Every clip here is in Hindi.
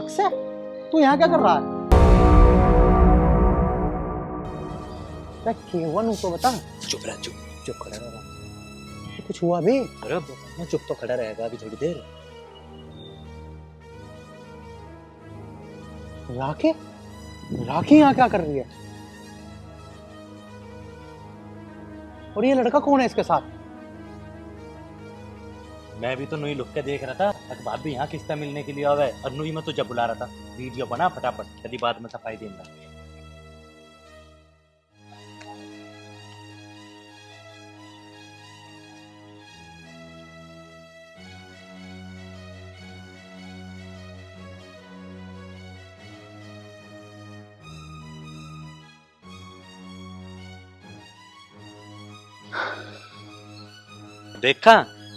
अक्षय, तू यहाँ क्या कर रहा है? क्या केवन हूँ तो बता। चुप रह, चुप चुप खड़ा रहा। तो कुछ हुआ भी? अरे मैं चुप तो खड़ा रहेगा अभी थोड़ी देर। राखी, राखी यहाँ क्या कर रही है? और ये लड़का कौन है इसके साथ? मैं भी तो नुई लुक के देख रहा था, अखबार भी यहाँ किस्ता मिलने के लिए आवे और नुई में तुझे बुला रहा था। वीडियो बना फटाफट, यदि बाद में सफाई देना। देखा,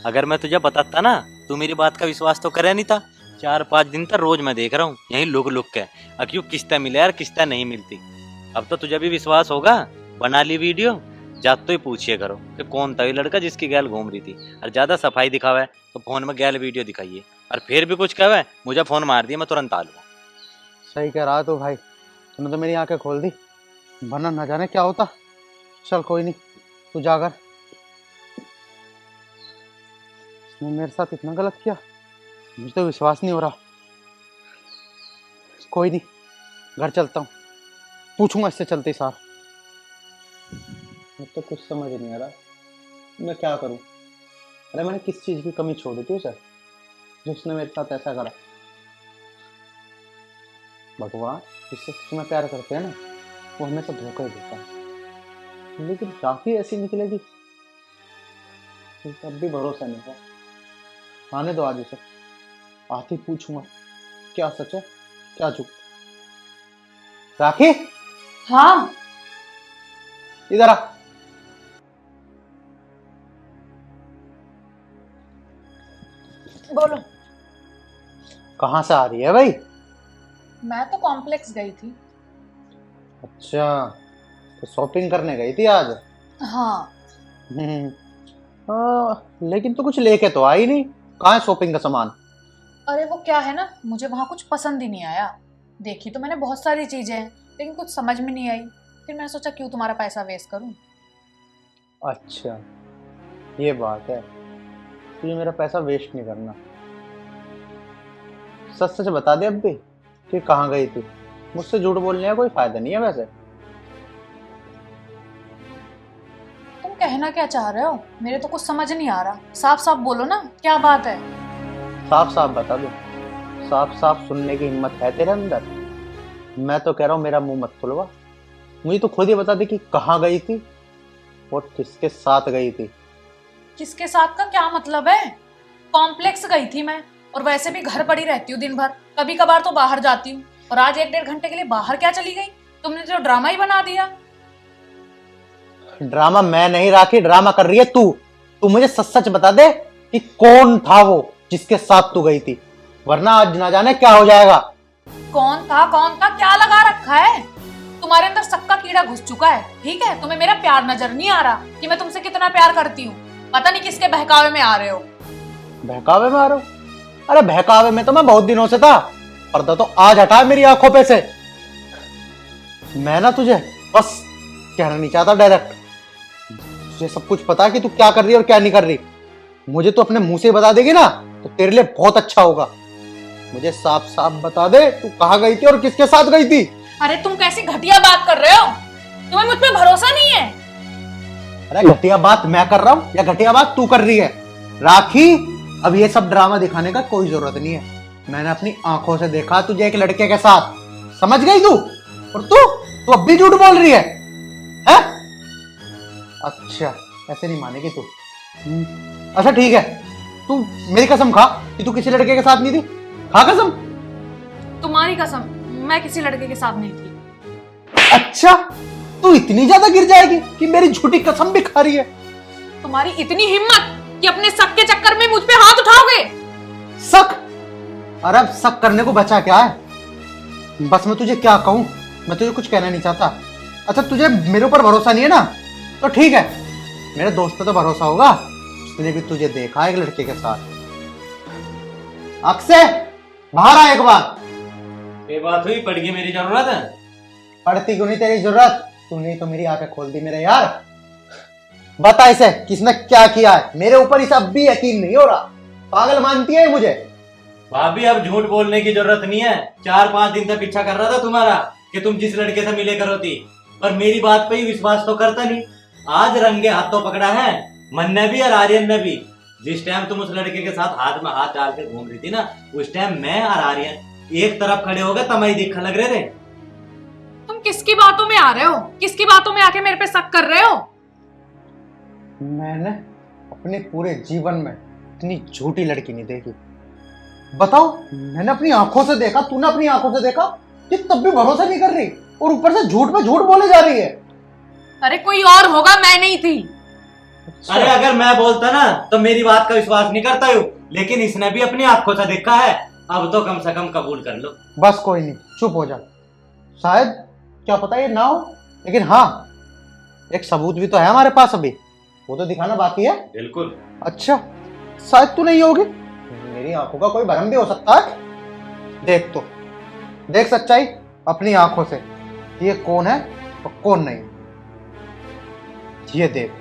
अगर मैं तुझे बताता ना, तू मेरी बात का विश्वास तो करे नहीं था। 4-5 दिन तक रोज मैं देख रहा हूँ यही लुक लुक के क्यों किस्ता मिले यार, किस्ता नहीं मिलती। अब तो तुझे भी विश्वास होगा। बना ली वीडियो, जात तो ही पूछिए करो कि कौन था ये लड़का जिसकी गैल घूम रही थी। और ज्यादा सफाई दिखावे तो फोन में गैल वीडियो दिखाइए, और फिर भी कुछ कहे मुझे फोन मार दिया, मैं तुरंत आ लूंगा। सही कह रहा तू भाई, तूने तो मेरी आंखें खोल दी, वरना न जाने क्या होता। चल कोई नहीं, तू जाकर। इसने मेरे साथ इतना गलत किया, मुझे तो विश्वास नहीं हो रहा। कोई नहीं, घर चलता हूँ, पूछूंगा इससे चलते सार। मुझे तो कुछ समझ नहीं आ रहा, मैं क्या करूं। अरे मैंने किस चीज की कमी छोड़ी थी उसे, जो उसने मेरे साथ ऐसा करा। भगवान, जिससे सच में प्यार करते हैं ना, वो हमेशा धोखा ही देता है। लेकिन राखी ऐसी निकलेगी, तब भी भरोसा नहीं था। आने दो आज उसे, आते ही पूछूंगा क्या सच है क्या झूठ। राखी, हाँ इधर आ। बोलो। कहाँ से आ रही है भाई? मैं तो कॉम्प्लेक्स गई थी। अच्छा, तो शॉपिंग करने गई थी आज? हाँ। लेकिन तो कुछ लेके तो आई नहीं। कहाँ है शॉपिंग का सामान? अरे वो क्या है ना, मुझे वहाँ कुछ पसंद ही नहीं आया। देखी तो मैंने बहुत सारी चीजें हैं, लेकिन कुछ समझ में नहीं आई। फिर मैंने सोचा क्यों तुम्हारा पैसा वेस्ट करूं। अच्छा, ये बात है। तुझे मेरा पैसा वेस्ट नहीं करना। सच सच बता दे अब भी कि कहाँ गई थी। मुझसे झूठ बोलने का कोई फायदा नहीं है वैसे। तुम कहना क्या चाह रहे हो? मेरे तो कुछ समझ नहीं आ रहा। साफ साफ बोलो ना, क्या बात है? साफ साफ बता दो। साफ साफ सुनने की हिम्मत है तेरे अंदर? मैं तो कह रहा हूँ मेरा मुंह मत खुलवा। मुझे तो खुद ही बता दे कि कहाँ गई थी और किसके साथ गई थी। किसके साथ का क्या मतलब है? कॉम्प्लेक्स गई थी मैं, और वैसे भी घर पड़ी रहती हूँ दिन भर। कभी कभार तो बाहर जाती हूँ, और आज 1-1.5 घंटे के लिए बाहर क्या चली गई? तुमने तो ड्रामा ही बना दिया। ड्रामा मैं नहीं राखी, ड्रामा कर रही है तू। तू मुझे सच सच बता दे कि कौन था वो जिसके साथ तू गई थी, वरना आज ना जाने क्या हो जाएगा। कौन था क्या लगा रखा है? तुम्हारे अंदर सबका कीड़ा घुस चुका है, ठीक है? तुम्हें मेरा प्यार नजर नहीं आ रहा कि मैं तुमसे कितना प्यार करती हूँ। पता नहीं किसके बहकावे में आ रहे हो। बहकावे में आ रहा हूं? अरे बहकावे में तो मैं बहुत दिनों से था, पर्दा तो आज हटा है मेरी आंखों पे से। मैं ना तुझे बस कहना नहीं चाहता डायरेक्ट। तुझे सब कुछ पता है कि तू क्या कर रही है और क्या नहीं कर रही। मुझे तो अपने मुंह से बता देगी ना तो तेरे लिए बहुत अच्छा होगा। मुझे साफ साफ बता दे तू कहाँ गई थी और किसके साथ गई थी। अरे तुम कैसी घटिया बात कर रहे हो? तुम्हें मुझ पे भरोसा नहीं है? अरे घटिया बात मैं कर रहा हूँ या घटिया बात तू कर रही है? राखी, अब ये सब ड्रामा दिखाने का कोई जरूरत नहीं है। मैंने अपनी आंखों से देखा तुझे एक लड़के के साथ। समझ गई तू? और तू अब भी झूठ बोल रही है? अच्छा, ऐसे नहीं मानेगी तू। अच्छा ठीक है, तू मेरी कसम खा कि तू किसी लड़के के साथ नहीं थी। खा कसम। तुम्हारी कसम, मैं किसी लड़के के साथ नहीं थी। अच्छा, तू इतनी ज्यादा गिर जाएगी कि मेरी झूठी कसम भी खा रही है? तुम्हारी इतनी हिम्मत कि अपने शक के चक्कर में मुझ पे हाथ उठाओगे? शक? अरे अब शक करने को बचा क्या है? बस मैं तुझे क्या कहूं, मैं तुझे कुछ कहना नहीं चाहता। अच्छा, तुझे मेरे ऊपर भरोसा नहीं है ना, तो ठीक है, मेरे दोस्त पे तो भरोसा होगा। उसने भी तुझे देखा एक लड़के के साथ। अक्षय, बाहर आ एक बार। ये बात हुई, पड़ गई मेरी जरूरत है। पड़ती क्यों नहीं तेरी जरूरत? तूने तो मेरी आंखें खोल दी मेरे यार। बता इसे किसने क्या किया है, मेरे ऊपर इसे अब भी यकीन नहीं हो रहा। पागल मानती है मुझे। भाभी अब झूठ बोलने की जरूरत नहीं है। 4-5 दिन तक पीछा कर रहा था तुम्हारा कि तुम जिस लड़के से मिले करो थी, पर मेरी बात पे ही विश्वास तो करता नहीं। आज रंगे हाथ तो पकड़ा है, मन ने भी और आर्यन ने भी। जिस टाइम तुम उस लड़के के साथ हाथ में हाथ डाल के घूम रही थी ना, उस टाइम मैं और आर्यन एक तरफ खड़े हो गए, तमाई देखा लग रहे थे। तुम किसकी बातों में आ रहे हो? किसकी बातों में आके मेरे पे शक कर रहे हो? मैंने अपने पूरे जीवन में इतनी झूठी लड़की नहीं देखी। बताओ, मैंने अपनी आंखों से देखा, तूने अपनी आंखों से देखा कि तब भी भरोसा नहीं कर रही और ऊपर से झूठ पे झूठ बोले जा रही है। अरे कोई और होगा, मैं नहीं थी। अरे अगर मैं बोलता ना तो मेरी बात का विश्वास नहीं करता हूँ, लेकिन इसने भी अपनी आंखों से देखा है। अब तो कम से कम कबूल कर लो। बस कोई नहीं, चुप हो जा। शायद क्या पता ये ना हो, लेकिन हाँ, एक सबूत भी तो है हमारे पास अभी, वो तो दिखाना बाकी है। बिल्कुल। अच्छा, शायद तू नहीं होगी, मेरी आंखों का कोई भ्रम भी हो सकता है। देख तो, देख सच्चाई अपनी आंखों से, ये कौन है और कौन नहीं। ये देख।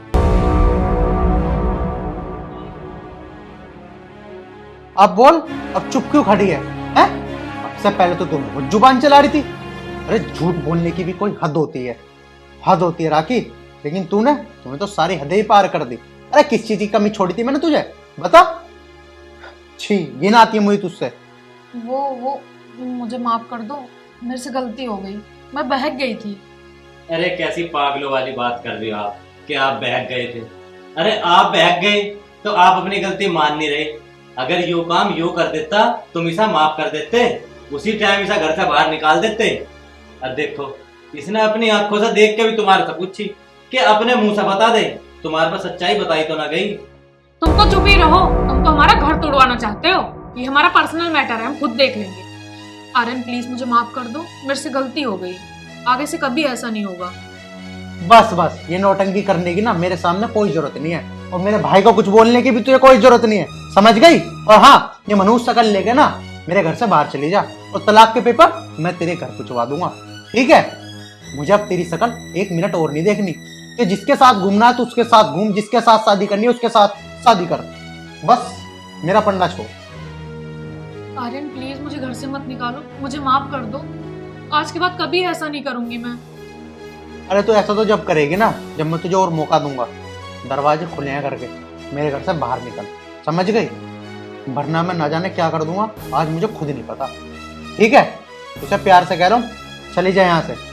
अब बोल, अब चुप क्यों खड़ी है, हैं? अब से पहले तो तुम बहुत जुबान चला रही थी। अरे झूठ बोलने की भी कोई हद होती है, हद होती है राखी। लेकिन तूने तो सारी हदें ही पार कर दी। अरे किस चीज की कमी छोड़ी थी मैंने तुझे, बता। छी, घिन आती है मुझे तुझसे। वो मुझे माफ कर दो, मेरे से गलती हो गई, मैं बहक गई थी। अरे कैसी पागलों वाली बात कर रही हो आप कि आप बहक गए थे। अरे आप बहक गए तो आप अपनी गलती मान नहीं रहे। अगर यो काम यो कर देता, तुम इसे माफ कर देते, उसी टाइम इसे घर से बाहर निकाल देते। अब देखो, इसने अपनी आंखों से देख के भी तुम्हारे से पूछी कि अपने मुंह से बता दे, तुम्हारे पास सच्चाई बताई तो ना गई। तुम तो चुप ही रहो, तुम तो हमारा घर तोड़वाना चाहते हो। ये हमारा पर्सनल मैटर है, हम खुद देख लेंगे। आर्यन प्लीज मुझे माफ कर दो, मेरे से गलती हो गई, आगे से कभी ऐसा नहीं होगा। बस बस, ये नौटंकी करने की ना मेरे सामने कोई जरूरत नहीं है, और मेरे भाई को कुछ बोलने की भी तुझे कोई जरूरत नहीं है, समझ गई? और हाँ, ये मनुष्य शकल लेके ना मेरे घर से बाहर चली जा, और तलाक के पेपर मैं तेरे घर पहुंचवा दूंगा, ठीक है? मुझे अब तेरी शकल 1 मिनट और नहीं देखनी। कि जिसके साथ घूमना है तो उसके साथ घूम, जिसके साथ शादी करनी है उसके साथ शादी कर, बस मेरा पन्ना छोड़। आर्यन प्लीज मुझे घर से मत निकालो, मुझे माफ कर दो, आज के बाद कभी ऐसा नहीं करूंगी मैं। अरे तो ऐसा तो जब करेगी ना, जब मैं तुझे और मौका दूंगा। दरवाजे खुले हैं करके मेरे घर से बाहर निकल, समझ गई? वरना मैं ना जाने क्या कर दूंगा, आज मुझे खुद नहीं पता, ठीक है? तुझे प्यार से कह रहा हूँ, चली जाए यहाँ से।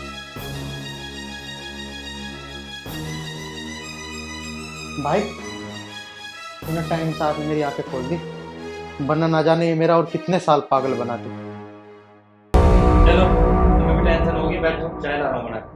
भाई, तूने टाइम से आके मेरी आंखें खोल दी, वरना ना जाने ये मेरा और कितने साल पागल बनाती। चलो, तुम्हें भी टेंशन होगी, बैठो, चाय ला रहा हूँ बना के।